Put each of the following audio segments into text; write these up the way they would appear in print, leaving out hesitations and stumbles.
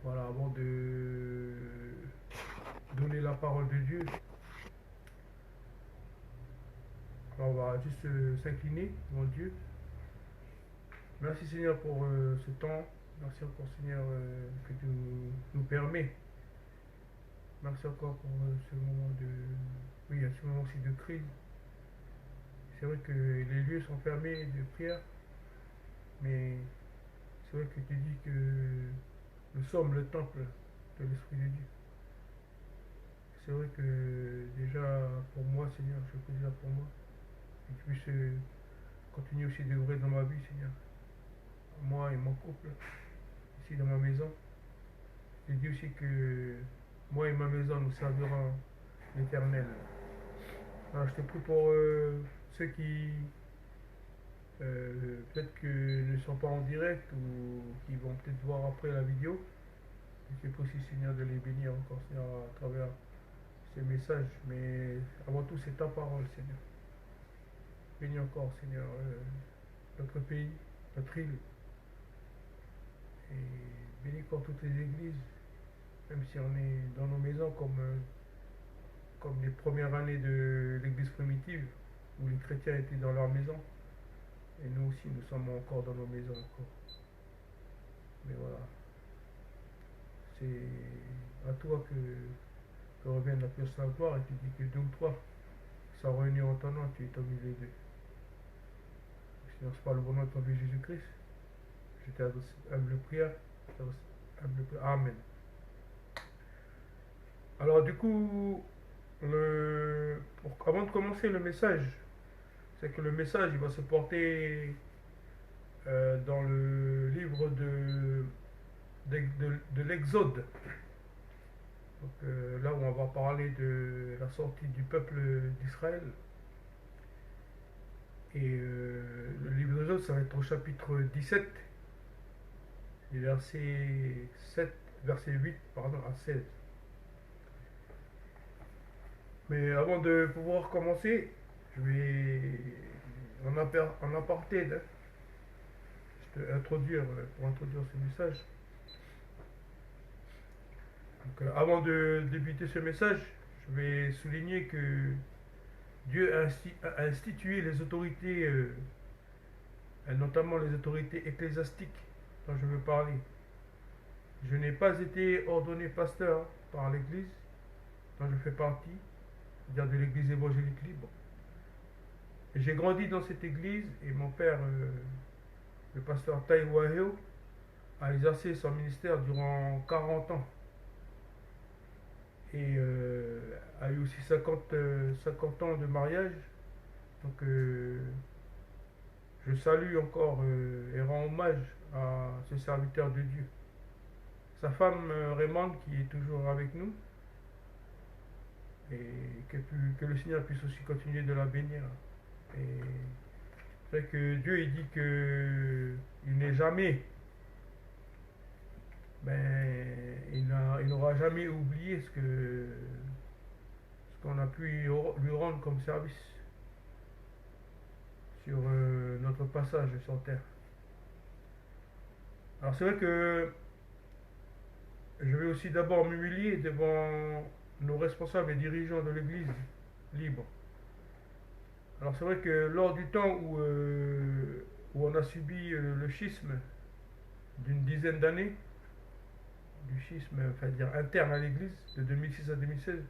Voilà, avant de donner la parole de Dieu, alors on va juste s'incliner devant Dieu. Merci Seigneur pour ce temps. Merci encore Seigneur que tu nous permets. Merci encore pour ce moment de... Oui, à ce moment aussi de crise. C'est vrai que les lieux sont fermés de prière, mais c'est vrai que tu dis que nous sommes le temple de l'Esprit de Dieu. C'est vrai que déjà pour moi Seigneur, je prie déjà pour moi, que tu puisses continuer aussi d'œuvrer dans ma vie Seigneur. Moi et mon couple, ici dans ma maison. Je dis aussi que moi et ma maison nous servirons l'Éternel. Alors je te prie pour ceux qui peut-être que ne sont pas en direct ou qui vont peut-être voir après la vidéo. Je te prie aussi Seigneur de les bénir encore Seigneur à travers ces messages. Mais avant tout c'est ta parole Seigneur. Bénis encore Seigneur notre pays, notre île. Et bénis encore toutes les églises, même si on est dans nos maisons comme les premières années de l'église primitive, où les chrétiens étaient dans leur maison. Et nous aussi, nous sommes encore dans nos maisons. Encore. Mais voilà, c'est à toi que revient la puissance de la gloire. Et tu dis que deux ou trois sont réunis en ton nom, tu es au milieu d'eux. Sinon, c'est pas le bon nom de ton Fils Jésus-Christ. Je t'adresse humble prière. Amen. Alors du coup, avant de commencer le message, c'est que le message il va se porter dans le livre de l'Exode. Donc là où on va parler de la sortie du peuple d'Israël. Et le livre de l'Exode, ça va être au chapitre 17, verset 8 pardon, à 16. Mais avant de pouvoir commencer, je vais en aparté introduire pour introduire ce message. Donc, avant de débuter ce message, je vais souligner que Dieu a institué les autorités, notamment les autorités ecclésiastiques dont je veux parler. Je n'ai pas été ordonné pasteur par l'Église dont je fais partie, c'est-à-dire de l'Église évangélique libre. J'ai grandi dans cette église et mon père, le pasteur Tai Waheo, a exercé son ministère durant 40 ans et a eu aussi 50 ans de mariage. Donc je salue encore et rends hommage à ce serviteur de Dieu. Sa femme Raymond qui est toujours avec nous et que le Seigneur puisse aussi continuer de la bénir. Et c'est vrai que Dieu il dit que il n'est jamais, il n'aura jamais oublié ce qu'on a pu lui rendre comme service sur notre passage sur terre. Alors c'est vrai que je vais aussi d'abord m'humilier devant nos responsables et dirigeants de l'église libre. Alors c'est vrai que lors du temps où on a subi le schisme d'une dizaine d'années, du schisme, enfin dire interne à l'église, de 2006 à 2016,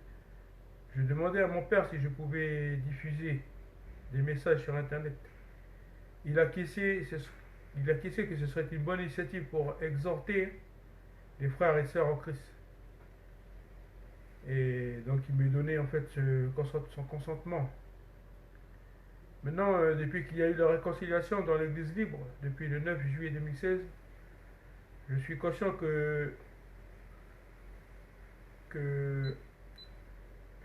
je demandais à mon père si je pouvais diffuser des messages sur internet. Il a acquiescé que ce serait une bonne initiative pour exhorter les frères et sœurs en Christ. Et donc il m'a donné en fait son consentement. Maintenant, depuis qu'il y a eu la réconciliation dans l'église libre, depuis le 9 juillet 2016, je suis conscient que je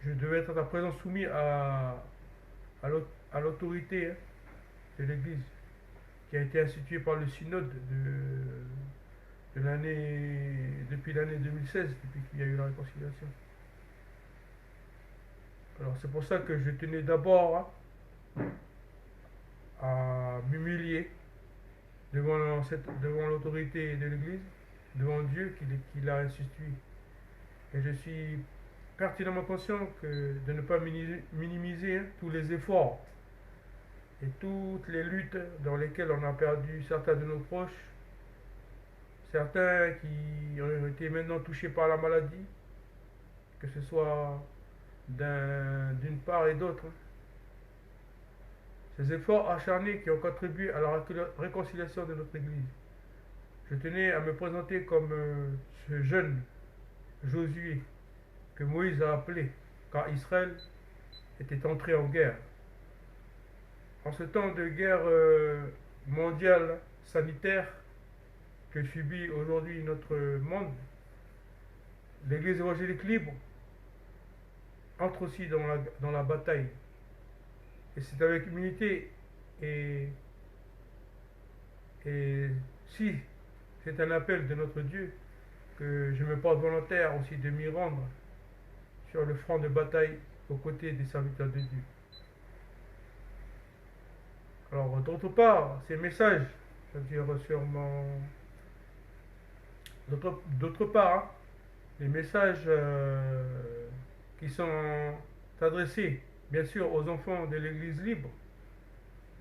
devais être à présent soumis à l'autorité de l'église qui a été instituée par le synode depuis l'année 2016, depuis qu'il y a eu la réconciliation. Alors c'est pour ça que je tenais d'abord à m'humilier devant l'autorité de l'église devant Dieu qu'il a institué. Et je suis pertinemment conscient de ne pas minimiser tous les efforts et toutes les luttes dans lesquelles on a perdu certains de nos proches, certains qui ont été maintenant touchés par la maladie, que ce soit d'une part et d'autre. Ces efforts acharnés qui ont contribué à la réconciliation de notre Église. Je tenais à me présenter comme ce jeune Josué que Moïse a appelé quand Israël était entré en guerre. En ce temps de guerre mondiale sanitaire que subit aujourd'hui notre monde, l'Église évangélique libre entre aussi dans la bataille. Et c'est avec humilité et si c'est un appel de notre Dieu que je me porte volontaire aussi de m'y rendre sur le front de bataille aux côtés des serviteurs de Dieu. Alors, d'autre part, ces messages, c'est-à-dire sur mon... D'autre part, hein, les messages qui sont adressés, bien sûr, aux enfants de l'Église libre,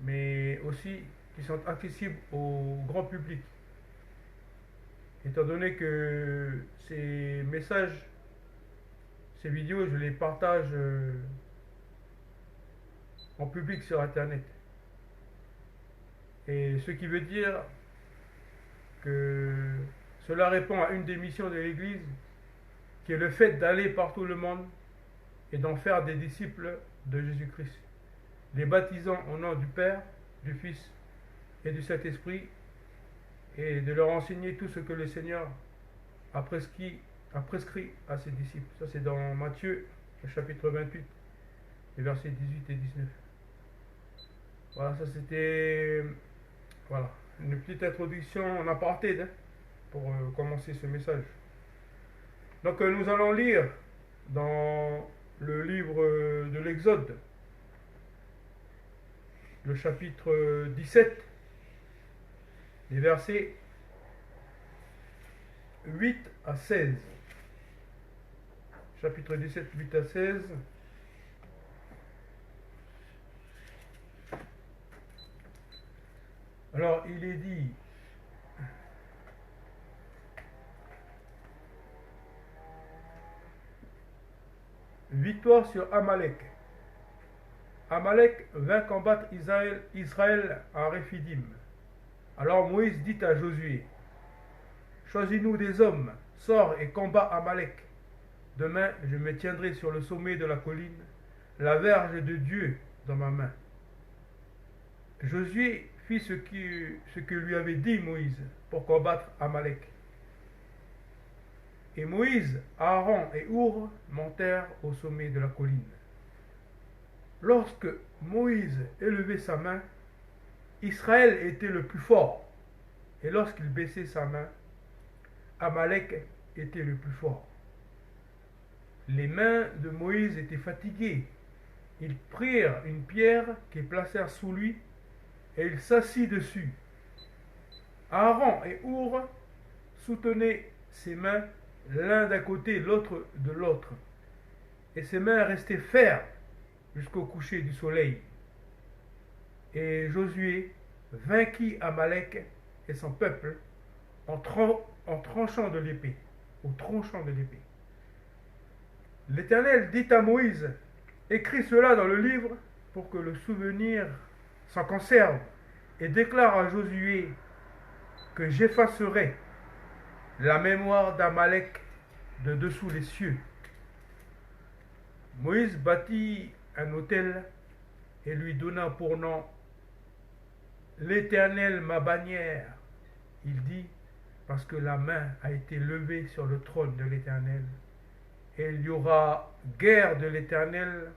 mais aussi qui sont accessibles au grand public. Étant donné que ces messages, ces vidéos, je les partage en public sur Internet. Et ce qui veut dire que cela répond à une des missions de l'Église, qui est le fait d'aller par tout le monde et d'en faire des disciples de Jésus-Christ, les baptisant au nom du Père, du Fils et du Saint-Esprit, et de leur enseigner tout ce que le Seigneur a prescrit à ses disciples. Ça, c'est dans Matthieu, le chapitre 28, les versets 18 et 19. Voilà, ça c'était une petite introduction en aparté pour commencer ce message. Donc nous allons lire dans le livre de l'Exode, le chapitre 17, les versets 8 à 16. Chapitre 17, 8 à 16. Alors, il est dit: victoire sur Amalek. Amalek vint combattre Israël à Réphidim. Alors Moïse dit à Josué: choisis-nous des hommes, sors et combat Amalek. Demain, je me tiendrai sur le sommet de la colline, la verge de Dieu dans ma main. Josué fit ce que lui avait dit Moïse pour combattre Amalek. Et Moïse, Aaron et Our montèrent au sommet de la colline. Lorsque Moïse élevait sa main, Israël était le plus fort. Et lorsqu'il baissait sa main, Amalek était le plus fort. Les mains de Moïse étaient fatiguées. Ils prirent une pierre qu'ils placèrent sous lui et il s'assit dessus. Aaron et Our soutenaient ses mains l'un d'un côté, l'autre de l'autre. Et ses mains restaient fermes jusqu'au coucher du soleil. Et Josué vainquit Amalek et son peuple en tranchant de l'épée, au tranchant de l'épée. L'Éternel dit à Moïse: écris cela dans le livre pour que le souvenir s'en conserve, et déclare à Josué que j'effacerai la mémoire d'Amalek de dessous les cieux. Moïse bâtit un autel et lui donna pour nom l'Éternel ma bannière. Il dit: parce que la main a été levée sur le trône de l'Éternel, et il y aura guerre de l'Éternel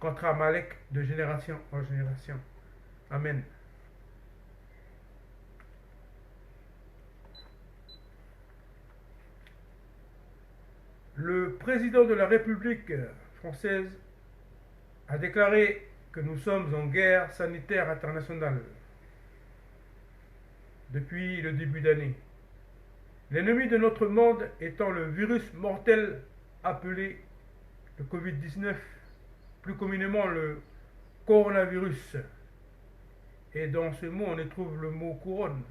contre Amalek de génération en génération. Amen. Le président de la République française a déclaré que nous sommes en guerre sanitaire internationale depuis le début d'année. L'ennemi de notre monde étant le virus mortel appelé le Covid-19, plus communément le coronavirus. Et dans ce mot, on y trouve le mot couronne,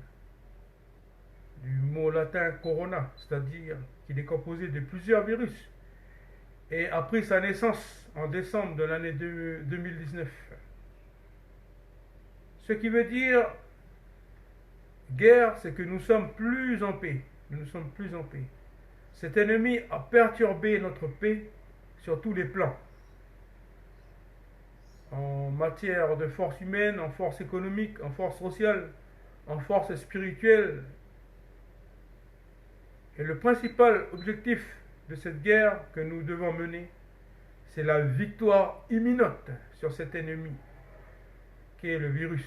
du mot latin corona, c'est-à-dire qu'il est composé de plusieurs virus, et a pris sa naissance en décembre de l'année 2019. Ce qui veut dire guerre, c'est que nous sommes plus en paix. Nous sommes plus en paix. Cet ennemi a perturbé notre paix sur tous les plans. En matière de force humaine, en force économique, en force sociale, en force spirituelle. Et le principal objectif de cette guerre que nous devons mener, c'est la victoire imminente sur cet ennemi, qui est le virus.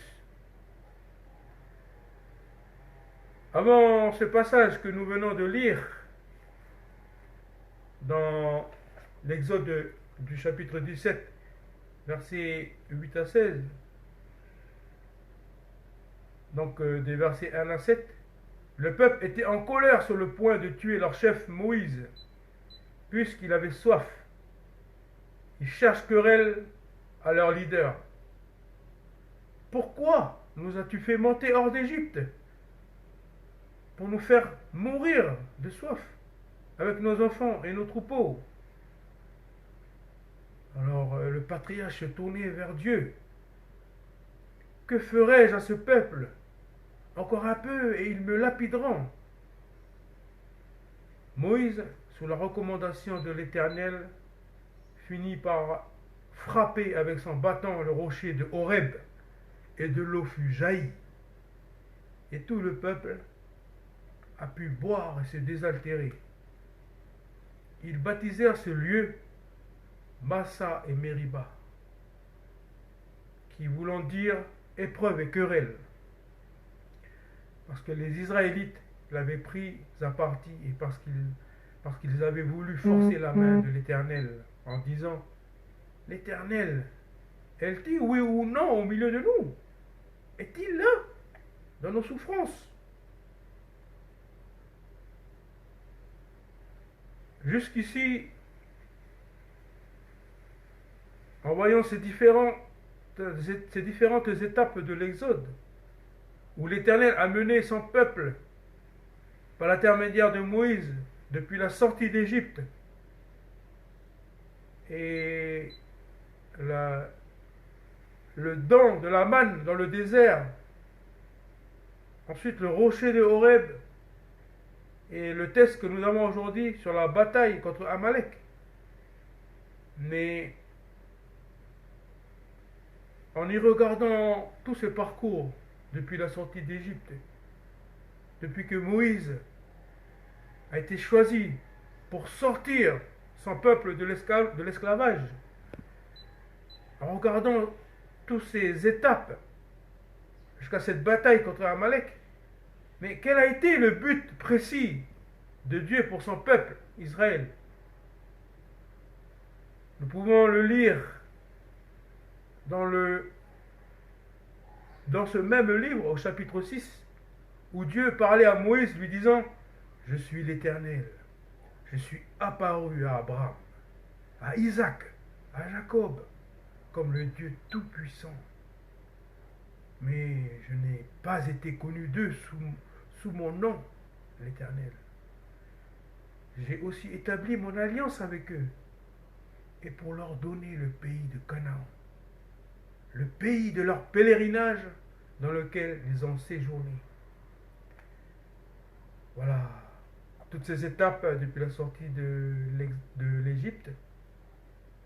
Avant ce passage que nous venons de lire dans l'Exode du chapitre 17, versets 8 à 16, donc des versets 1 à 7, le peuple était en colère sur le point de tuer leur chef Moïse, puisqu'il avait soif. Ils cherchent querelle à leur leader. Pourquoi nous as-tu fait monter hors d'Égypte pour nous faire mourir de soif avec nos enfants et nos troupeaux? Alors le patriarche se tournait vers Dieu. Que ferai-je à ce peuple? Encore un peu et ils me lapideront. Moïse, sous la recommandation de l'Éternel, finit par frapper avec son bâton le rocher de Horeb, et de l'eau fut jaillie. Et tout le peuple a pu boire et se désaltérer. Ils baptisèrent ce lieu Massa et Meriba, qui voulant dire épreuve et querelle, parce que les Israélites l'avaient pris à partie et parce qu'ils avaient voulu forcer la main de l'Éternel en disant: l'Éternel est-il oui ou non au milieu de nous? Est-il là dans nos souffrances? Jusqu'ici, en voyant ces différentes étapes de l'Exode, où l'Éternel a mené son peuple par l'intermédiaire de Moïse depuis la sortie d'Égypte, et le don de la manne dans le désert, ensuite le rocher de Horeb, et le test que nous avons aujourd'hui sur la bataille contre Amalek. Mais en y regardant tout ce parcours depuis la sortie d'Égypte, depuis que Moïse a été choisi pour sortir son peuple de l'esclavage, en regardant toutes ces étapes jusqu'à cette bataille contre Amalek, mais quel a été le but précis de Dieu pour son peuple, Israël? Nous pouvons le lire dans ce même livre, au chapitre 6, où Dieu parlait à Moïse, lui disant: je suis l'Éternel, je suis apparu à Abraham, à Isaac, à Jacob, comme le Dieu Tout-Puissant. Mais je n'ai pas été connu d'eux sous mon nom, l'Éternel. J'ai aussi établi mon alliance avec eux, et pour leur donner le pays de Canaan, le pays de leur pèlerinage dans lequel ils ont séjourné. Voilà, toutes ces étapes depuis la sortie de l'Égypte.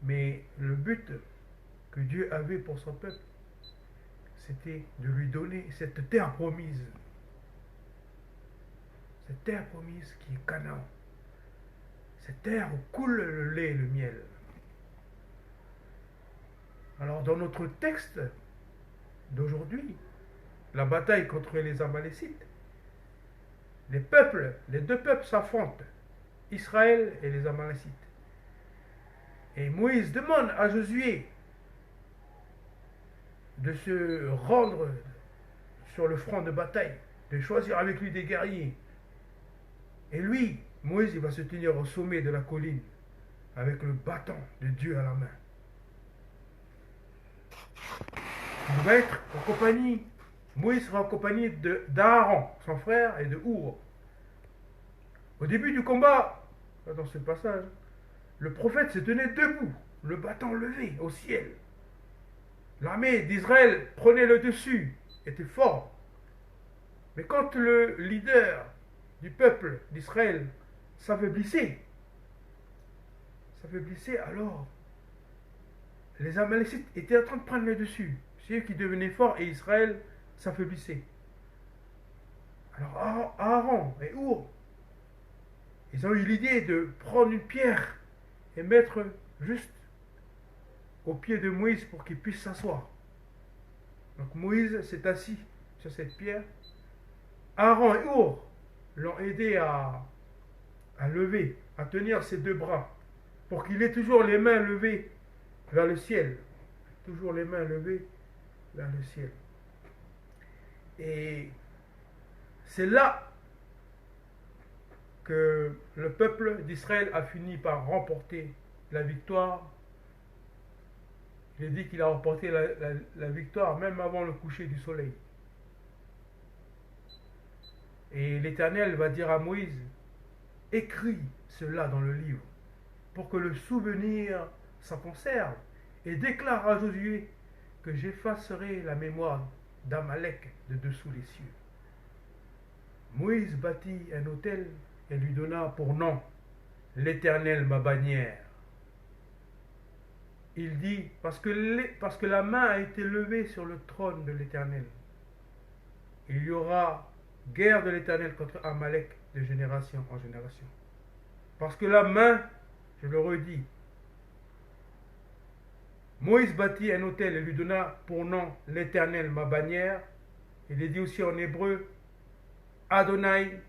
Mais le but que Dieu avait pour son peuple, c'était de lui donner cette terre promise. Cette terre promise qui est Canaan. Cette terre où coule le lait et le miel. Alors dans notre texte d'aujourd'hui, la bataille contre les Amalécites, les deux peuples s'affrontent, Israël et les Amalécites. Et Moïse demande à Josué de se rendre sur le front de bataille, de choisir avec lui des guerriers. Et lui, Moïse, il va se tenir au sommet de la colline avec le bâton de Dieu à la main. Il va être en compagnie, Moïse sera en compagnie d'Aaron, son frère, et de Our. Au début du combat, dans ce passage, le prophète se tenait debout, le bâton levé au ciel. L'armée d'Israël prenait le dessus, était fort. Mais quand le leader du peuple d'Israël s'affaiblissait, alors les Amalécites étaient en train de prendre le dessus. C'est eux qui devenaient forts et Israël s'affaiblissait. Alors Aaron et Our, ils ont eu l'idée de prendre une pierre et mettre juste au pied de Moïse pour qu'il puisse s'asseoir. Donc Moïse s'est assis sur cette pierre. Aaron et Our l'ont aidé à lever, à tenir ses deux bras, pour qu'il ait toujours les mains levées vers le ciel. Toujours les mains levées vers le ciel. Et c'est là que le peuple d'Israël a fini par remporter la victoire. Il est dit qu'il a remporté la victoire même avant le coucher du soleil. Et l'Éternel va dire à Moïse, écris cela dans le livre, pour que le souvenir s'en conserve, et déclare à Josué que j'effacerai la mémoire d'Amalek de dessous les cieux. Moïse bâtit un autel et lui donna pour nom l'Éternel ma bannière. Il dit, parce que la main a été levée sur le trône de l'Éternel. Il y aura guerre de l'Éternel contre Amalek de génération en génération. Parce que la main, je le redis, Moïse bâtit un autel et lui donna pour nom l'Éternel ma bannière. Il est dit aussi en hébreu, Adonai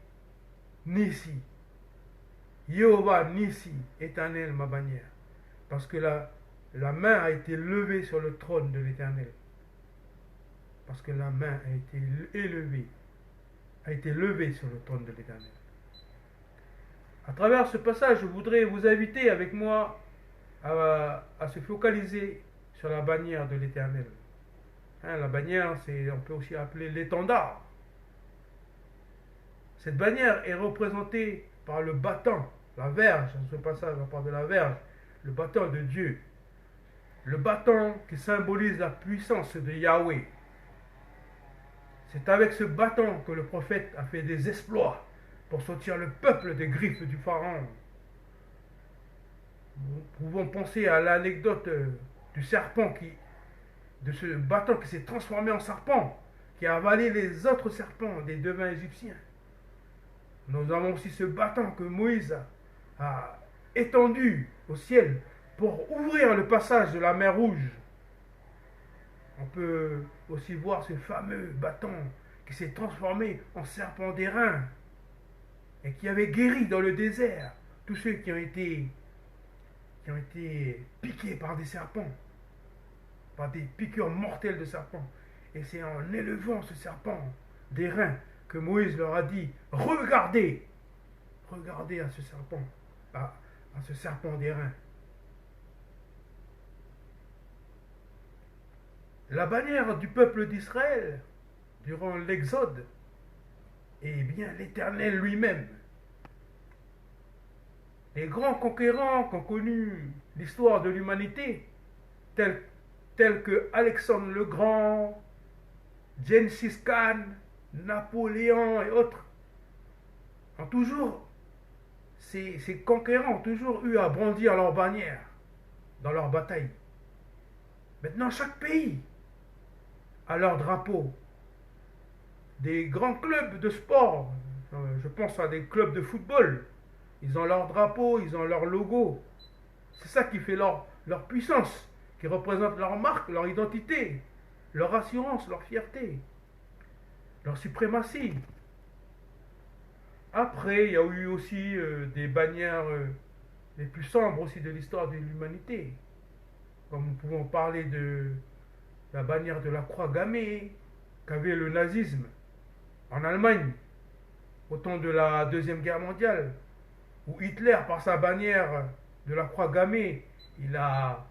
Nissi. Jéhovah Nissi, Éternel ma bannière. Parce que la main a été levée sur le trône de l'Éternel. Parce que la main a été levée sur le trône de l'Éternel. À travers ce passage, je voudrais vous inviter avec moi à se focaliser sur la bannière de l'Éternel. La bannière, on peut aussi appeler l'étendard. Cette bannière est représentée par le bâton, la verge. Dans ce passage, on parle de la verge, le bâton de Dieu. Le bâton qui symbolise la puissance de Yahweh. C'est avec ce bâton que le prophète a fait des exploits pour sortir le peuple des griffes du pharaon. Nous pouvons penser à l'anecdote du serpent de ce bâton qui s'est transformé en serpent, qui a avalé les autres serpents des devins égyptiens. Nous avons aussi ce bâton que Moïse a étendu au ciel pour ouvrir le passage de la mer Rouge. On peut aussi voir ce fameux bâton qui s'est transformé en serpent d'airain et qui avait guéri dans le désert tous ceux qui ont été piqués par des serpents, par des piqûres mortelles de serpents. Et c'est en élevant ce serpent d'airain que Moïse leur a dit, regardez à ce serpent, à ce serpent d'airain. La bannière du peuple d'Israël durant l'Exode est bien l'Éternel lui-même. Les grands conquérants qui ont connu l'histoire de l'humanité, tels que Alexandre le Grand, Gengis Khan, Napoléon et autres, ont toujours, ces conquérants ont toujours eu à brandir leur bannière dans leur bataille. Maintenant, chaque pays a leur drapeau. Des grands clubs de sport, je pense à des clubs de football, ils ont leur drapeau, ils ont leur logo. C'est ça qui fait leur puissance, qui représente leur marque, leur identité, leur assurance, leur fierté, leur suprématie. Après, il y a eu aussi des bannières les plus sombres aussi de l'histoire de l'humanité. Comme nous pouvons parler de la bannière de la croix gammée qu'avait le nazisme en Allemagne. au temps de la Deuxième Guerre mondiale, où Hitler, par sa bannière de la croix gammée, il a,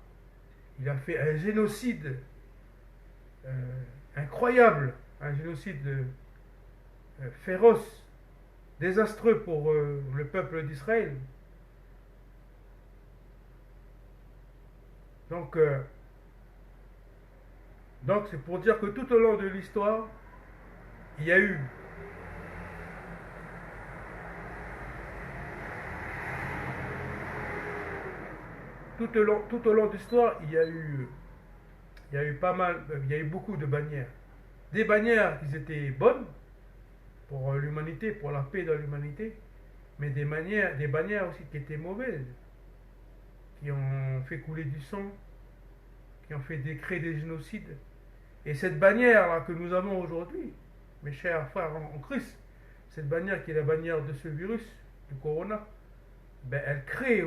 il a fait un génocide incroyable, un génocide féroce, désastreux pour le peuple d'Israël. Donc, euh, donc c'est pour dire que tout au long de l'histoire, il y a eu tout au long de l'histoire, il y a eu pas mal, il y a eu beaucoup de bannières. Des bannières qui étaient bonnes pour l'humanité, pour la paix dans l'humanité, mais des bannières aussi qui étaient mauvaises, qui ont fait couler du sang, qui ont fait créer des génocides. Et cette bannière là que nous avons aujourd'hui, mes chers frères en Christ, cette bannière qui est la bannière de ce virus, du corona, ben, elle crée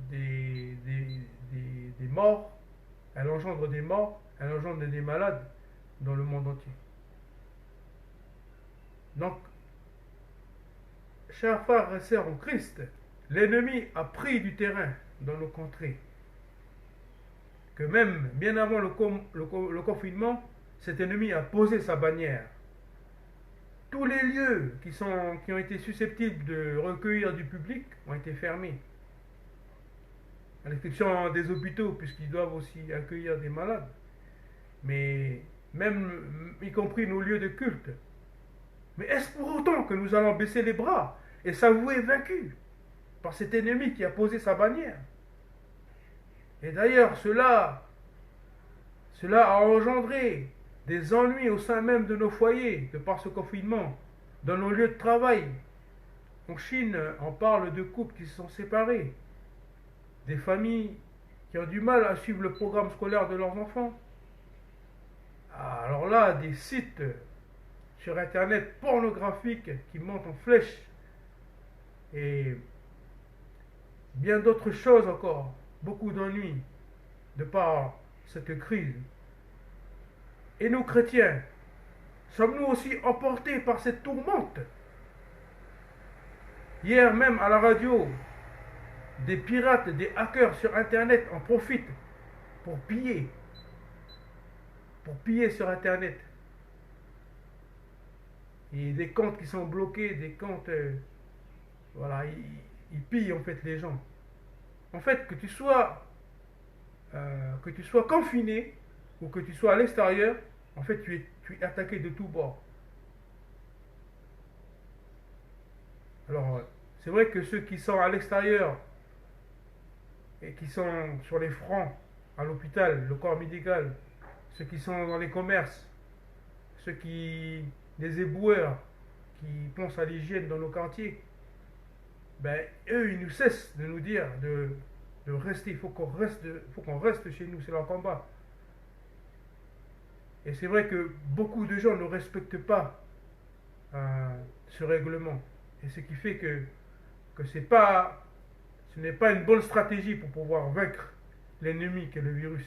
des morts, elle engendre des morts, elle engendre des malades dans le monde entier. Donc, chers frères et sœurs en Christ, l'ennemi a pris du terrain dans nos contrées. Que même bien avant le confinement, cet ennemi a posé sa bannière. Tous les lieux qui ont été susceptibles de recueillir du public ont été fermés. À l'exception des hôpitaux, puisqu'ils doivent aussi accueillir des malades. Mais même, y compris nos lieux de culte. Mais est-ce pour autant que nous allons baisser les bras et s'avouer vaincus par cet ennemi qui a posé sa bannière? Et d'ailleurs, cela a engendré des ennuis au sein même de nos foyers, de par ce confinement, dans nos lieux de travail. En Chine, on parle de couples qui se sont séparés, des familles qui ont du mal à suivre le programme scolaire de leurs enfants. Alors là, des sites sur Internet pornographiques qui montent en flèche et bien d'autres choses encore, beaucoup d'ennuis de par cette crise. Et nous chrétiens, sommes-nous aussi emportés par cette tourmente? Hier même à la radio, des pirates, des hackers sur Internet en profitent pour piller sur Internet. Et des comptes qui sont bloqués, des comptes, voilà, ils pillent en fait les gens. En fait, que tu sois confiné ou que tu sois à l'extérieur, en fait, tu es attaqué de tous bords. Alors, c'est vrai que ceux qui sont à l'extérieur et qui sont sur les fronts, à l'hôpital, le corps médical, ceux qui sont dans les commerces, les éboueurs qui pensent à l'hygiène dans nos quartiers, ben, eux, ils nous cessent de nous dire de rester, il faut qu'on reste chez nous, c'est leur combat. Et c'est vrai que beaucoup de gens ne respectent pas ce règlement. Et ce qui fait que ce n'est pas une bonne stratégie pour pouvoir vaincre l'ennemi qu'est le virus.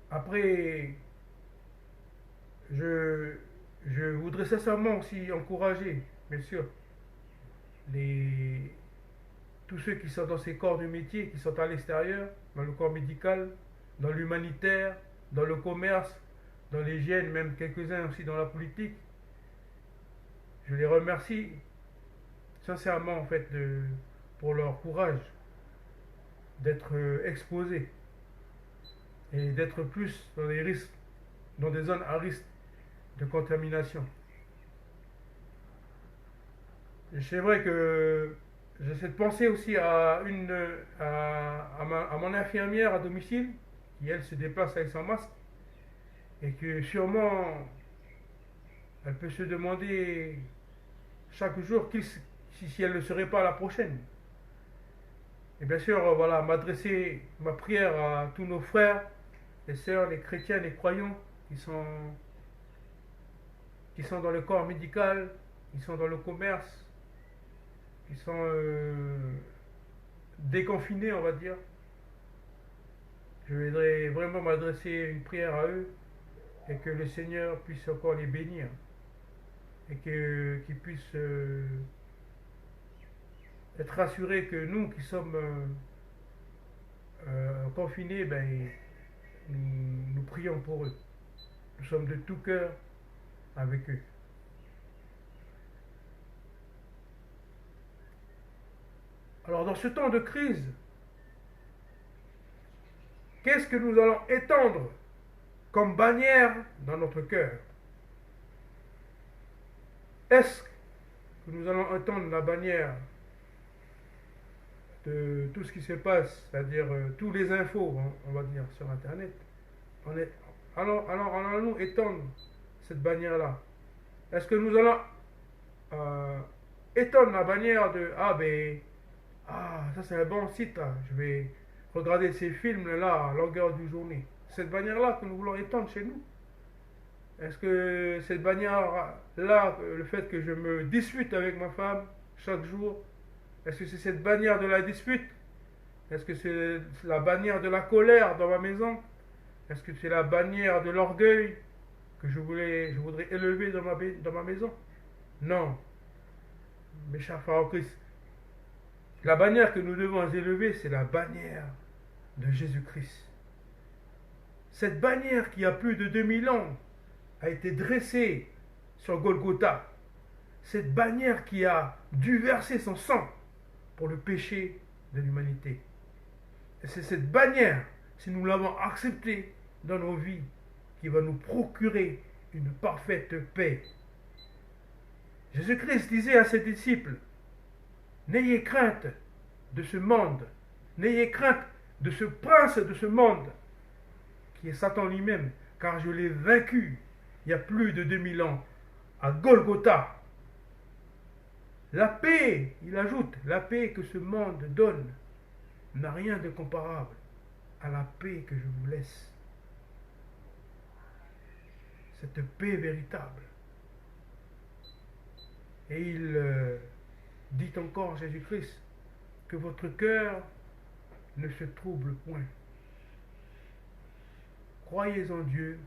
Après, je, je voudrais sincèrement aussi encourager, bien sûr, les, tous ceux qui sont dans ces corps de métier, qui sont à l'extérieur, dans le corps médical, dans l'humanitaire, dans le commerce, dans l'hygiène, même quelques-uns aussi dans la politique. Je les remercie sincèrement en fait pour leur courage d'être exposés et d'être plus dans les risques, dans des zones à risque de contamination. Et c'est vrai que j'essaie de penser aussi à mon infirmière à domicile, qui elle se déplace avec son masque, et que sûrement elle peut se demander chaque jour si elle ne serait pas la prochaine. Et bien sûr, voilà, m'adresser ma prière à tous nos frères et sœurs, les chrétiens, les croyants, qui sont dans le corps médical, qui sont dans le commerce, qui sont déconfinés, on va dire. je voudrais vraiment m'adresser une prière à eux et que le Seigneur puisse encore les bénir et qu'ils puissent être rassurés que nous qui sommes confinés, ben, nous prions pour eux. Nous sommes de tout cœur avec eux. Alors dans ce temps de crise, qu'est-ce que nous allons étendre comme bannière dans notre cœur? Est-ce que nous allons étendre la bannière de tout ce qui se passe, c'est-à-dire tous les infos, on va dire, sur Internet? Alors allons-nous étendre cette bannière-là? Est-ce que nous allons étendre la bannière de ça c'est un bon site, là. Je vais regarder ces films-là à longueur du journée. Cette bannière-là que nous voulons étendre chez nous. Est-ce que cette bannière-là, le fait que je me dispute avec ma femme chaque jour, est-ce que c'est cette bannière de la dispute? Est-ce que c'est la bannière de la colère dans ma maison? Est-ce que c'est la bannière de l'orgueil que je voudrais élever dans ma maison? Non, mes chers frères en Christ. La bannière que nous devons élever, c'est la bannière de Jésus-Christ. Cette bannière qui a plus de 2000 ans a été dressée sur Golgotha. Cette bannière qui a dû verser son sang pour le péché de l'humanité. Et c'est cette bannière, si nous l'avons acceptée dans nos vies, qui va nous procurer une parfaite paix. Jésus-Christ disait à ses disciples, n'ayez crainte de ce monde, n'ayez crainte de ce prince de ce monde, qui est Satan lui-même, car je l'ai vaincu il y a plus de 2000 ans, à Golgotha. La paix, il ajoute, la paix que ce monde donne n'a rien de comparable à la paix que je vous laisse. Cette paix véritable. Et il dit encore, Jésus-Christ, que votre cœur ne se trouble point. Croyez en Dieu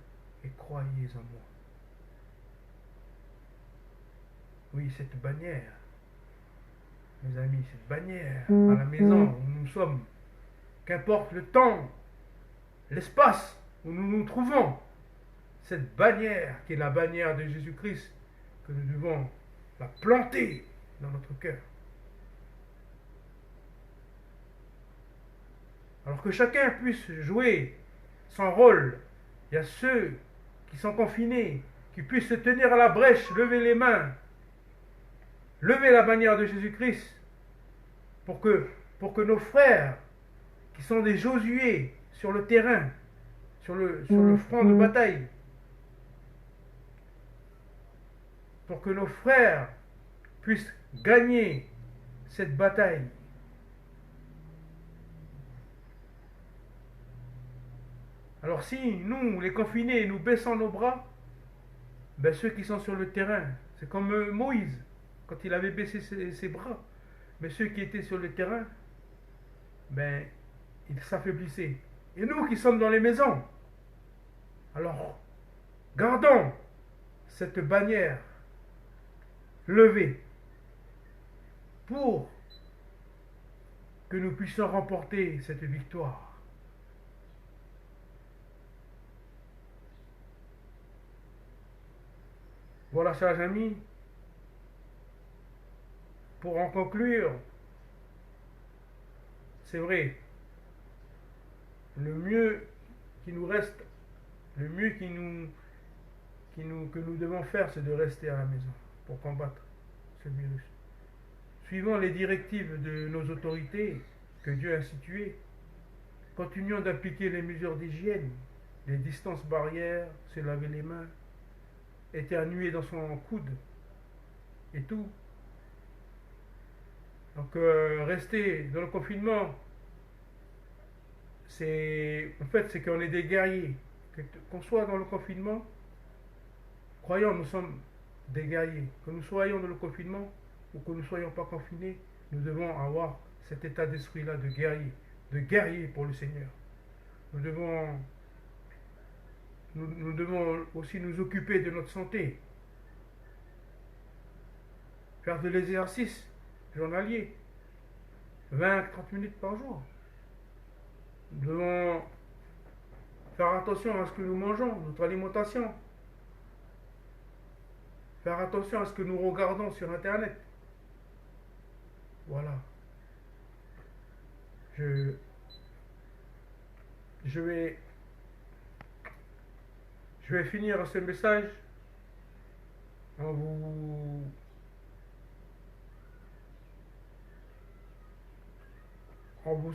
et croyez en moi. Oui, cette bannière, mes amis, cette bannière à la maison où nous sommes, qu'importe le temps, l'espace où nous nous trouvons, cette bannière qui est la bannière de Jésus-Christ, que nous devons la planter dans notre cœur. Alors que chacun puisse jouer son rôle. Il y a ceux qui sont confinés, qui puissent se tenir à la brèche, lever les mains, lever la bannière de Jésus-Christ, pour que nos frères, qui sont des Josué sur le terrain, sur le front de bataille, pour que nos frères puissent gagner cette bataille. Alors si nous, les confinés, nous baissons nos bras, ben ceux qui sont sur le terrain, c'est comme Moïse, quand il avait baissé ses bras. Mais ceux qui étaient sur le terrain, ben, ils s'affaiblissaient. Et nous qui sommes dans les maisons, alors, gardons cette bannière levée pour que nous puissions remporter cette victoire. Voilà, chers amis, pour en conclure, c'est vrai, le mieux qui nous reste, le mieux que nous devons faire, c'est de rester à la maison pour combattre ce virus. Suivant les directives de nos autorités que Dieu a instituées, continuons d'appliquer les mesures d'hygiène, les distances barrières, se laver les mains, éternuer dans son coude et tout. Donc rester dans le confinement, c'est qu'on est des guerriers. Qu'on soit dans le confinement, croyons, nous sommes des guerriers. Que nous soyons dans le confinement ou que nous ne soyons pas confinés, nous devons avoir cet état d'esprit-là de guerrier pour le Seigneur. Nous devons, nous devons aussi nous occuper de notre santé, faire de l'exercice journalier, 20 à 30 minutes par jour. Nous devons faire attention à ce que nous mangeons, notre alimentation, faire attention à ce que nous regardons sur Internet. Voilà. Je, je vais, je vais finir ce message en vous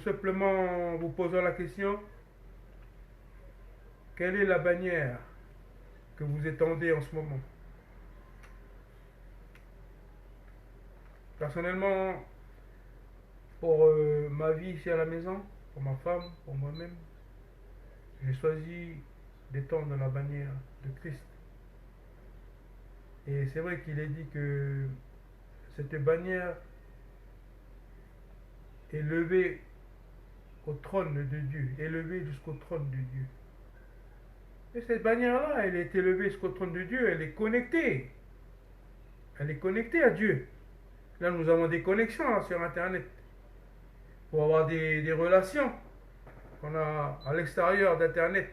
simplement vous posant la question, quelle est la bannière que vous étendez en ce moment? Personnellement, pour ma vie ici à la maison, pour ma femme, pour moi-même, j'ai choisi d'étendre la bannière de Christ. Et c'est vrai qu'il est dit que cette bannière est levée au trône de Dieu, élevée jusqu'au trône de Dieu. Et cette bannière-là, elle est élevée jusqu'au trône de Dieu, elle est connectée. Elle est connectée à Dieu. Là, nous avons des connexions là, sur Internet pour avoir des relations qu'on a à l'extérieur d'Internet.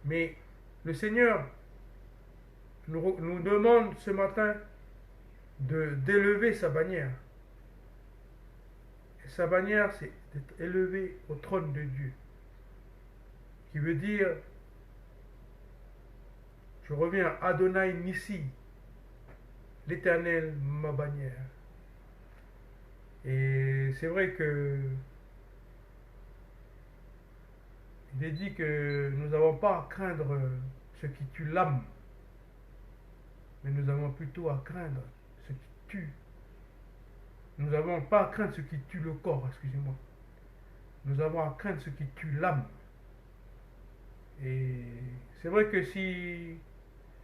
Mais le Seigneur nous demande ce matin d'élever sa bannière. Et sa bannière, c'est d'être élevé au trône de Dieu. Qui veut dire, je reviens, Adonai Nissi, l'Éternel ma bannière. Et c'est vrai que il est dit que nous n'avons pas à craindre ce qui tue l'âme, mais nous avons plutôt à craindre ce qui tue. Nous n'avons pas à craindre ce qui tue le corps, excusez-moi. Nous avons à craindre ce qui tue l'âme. Et c'est vrai que si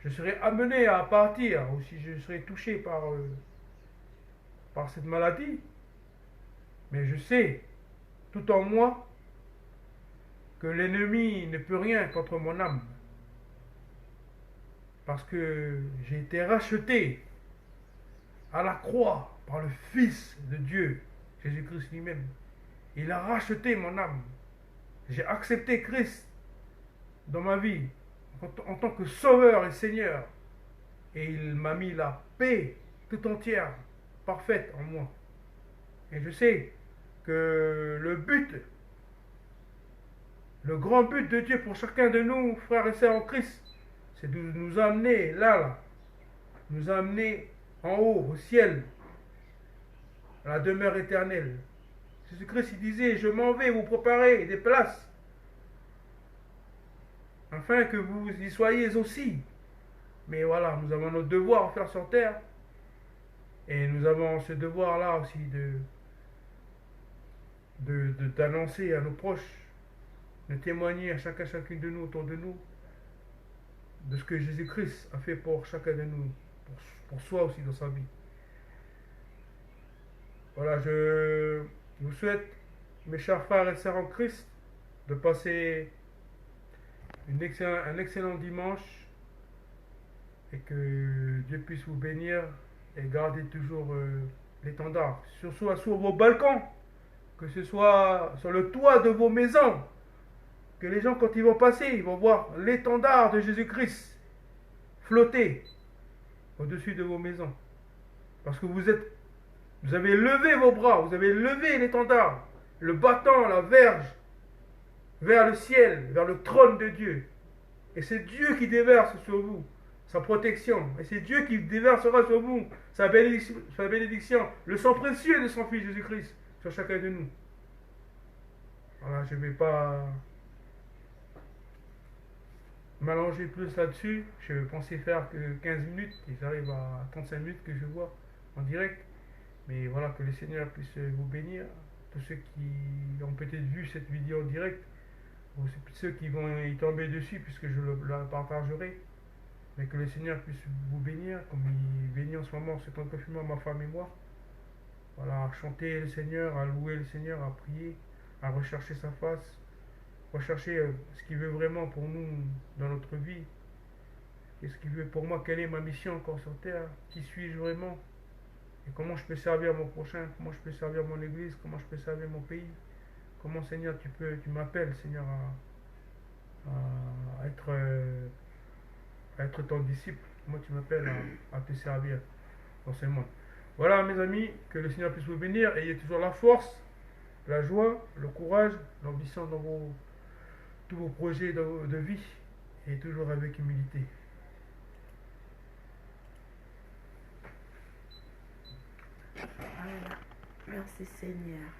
je serais amené à partir, ou si je serais touché par cette maladie, mais je sais, tout en moi, que l'ennemi ne peut rien contre mon âme. Parce que j'ai été racheté à la croix par le Fils de Dieu, Jésus-Christ lui-même. Il a racheté mon âme. J'ai accepté Christ dans ma vie en tant que Sauveur et Seigneur. Et il m'a mis la paix tout entière, parfaite en moi. Et je sais que le grand but de Dieu pour chacun de nous, frères et sœurs en Christ, c'est de nous amener là, nous amener en haut, au ciel, à la demeure éternelle. Jésus-Christ, il disait, je m'en vais vous préparer des places, afin que vous y soyez aussi. Mais voilà, nous avons notre devoir à faire sur terre, et nous avons ce devoir-là aussi d'annoncer à nos proches, de témoigner à chacune de nous, autour de nous, de ce que Jésus-Christ a fait pour chacun de nous, pour soi aussi dans sa vie. Voilà, je vous souhaite, mes chers frères et sœurs en Christ, de passer un excellent dimanche et que Dieu puisse vous bénir et garder toujours l'étendard, surtout sur vos balcons, que ce soit sur le toit de vos maisons, que les gens, quand ils vont passer, ils vont voir l'étendard de Jésus-Christ flotter au-dessus de vos maisons. Parce que vous avez levé vos bras, vous avez levé l'étendard, le bâton, la verge, vers le ciel, vers le trône de Dieu. Et c'est Dieu qui déverse sur vous sa protection. Et c'est Dieu qui déversera sur vous sa bénédiction, le sang précieux de son Fils Jésus-Christ sur chacun de nous. Voilà, je ne vais pas m'allonger plus là-dessus. Je pensais faire que 15 minutes, et j'arrive à 35 minutes que je vois en direct. Mais voilà, que le Seigneur puisse vous bénir. Tous ceux qui ont peut-être vu cette vidéo en direct, ou ceux qui vont y tomber dessus, puisque je la partagerai. Mais que le Seigneur puisse vous bénir, comme il bénit en ce moment, ce temps de confinement, ma femme et moi. Voilà, à chanter le Seigneur, à louer le Seigneur, à prier, à rechercher sa face, rechercher ce qu'il veut vraiment pour nous dans notre vie. Qu'est-ce qu'il veut pour moi? Quelle est ma mission encore sur terre? Qui suis-je vraiment? Et comment je peux servir mon prochain? Comment je peux servir mon église? Comment je peux servir mon pays? Comment, Seigneur, tu m'appelles, Seigneur, à être, à être ton disciple? Comment tu m'appelles à te servir dans ce monde? Voilà, mes amis, que le Seigneur puisse vous bénir. Ayez toujours la force, la joie, le courage, l'ambition dans tous vos projets de vie. Et toujours avec humilité. Voilà. Merci Seigneur.